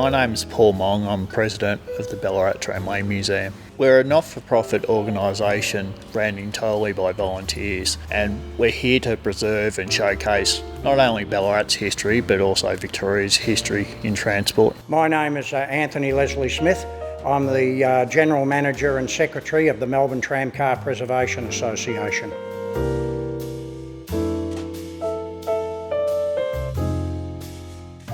my name's Paul Mong. I'm President of the Ballarat Tramway Museum. We're a not-for-profit organisation ran entirely by volunteers, and we're here to preserve and showcase not only Ballarat's history but also Victoria's history in transport. My name is Anthony Leslie Smith. I'm the General Manager and Secretary of the Melbourne Tramcar Preservation Association.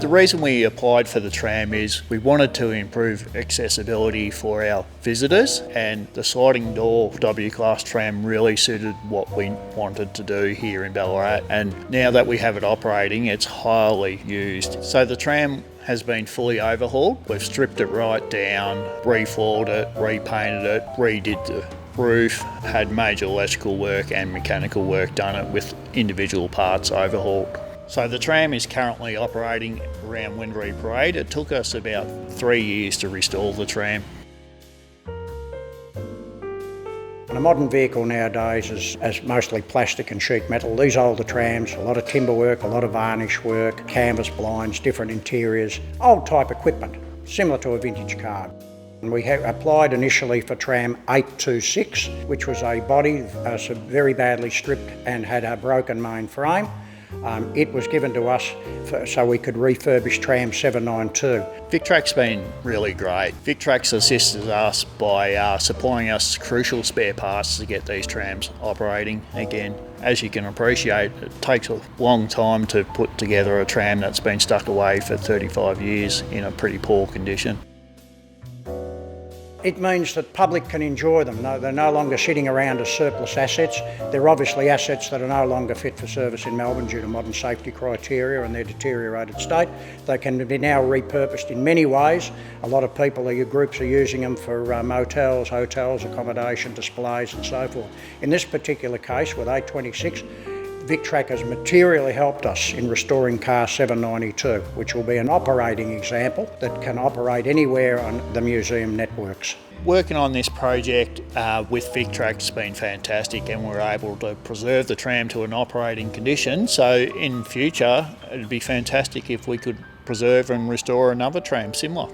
The reason we applied for the tram is we wanted to improve accessibility for our visitors, and the sliding door W-class tram really suited what we wanted to do here in Ballarat, and now that we have it operating, it's highly used. So the tram has been fully overhauled. We've stripped it right down, refloored it, repainted it, redid the roof, had major electrical work and mechanical work done it with individual parts overhauled. So the tram is currently operating around Wendouree Parade. It took us about 3 years to restore the tram. A modern vehicle nowadays is mostly plastic and sheet metal. These older trams, a lot of timber work, a lot of varnish work, canvas blinds, different interiors, old type equipment, similar to a vintage car. And we applied initially for tram 826, which was a body very badly stripped and had a broken main frame. It was given to us so we could refurbish tram 792. VicTrack's been really great. VicTrack's assisted us by supplying us crucial spare parts to get these trams operating again. As you can appreciate, it takes a long time to put together a tram that's been stuck away for 35 years in a pretty poor condition. It means that public can enjoy them. They're no longer sitting around as surplus assets. They're obviously assets that are no longer fit for service in Melbourne due to modern safety criteria and their deteriorated state. They can be now repurposed in many ways. A lot of people, groups are using them for motels, hotels, accommodation, displays and so forth. In this particular case with 826, VicTrack has materially helped us in restoring car 792, which will be an operating example that can operate anywhere on the museum networks. Working on this project with VicTrack's been fantastic, and we're able to preserve the tram to an operating condition. So in future, it'd be fantastic if we could preserve and restore another tram similar.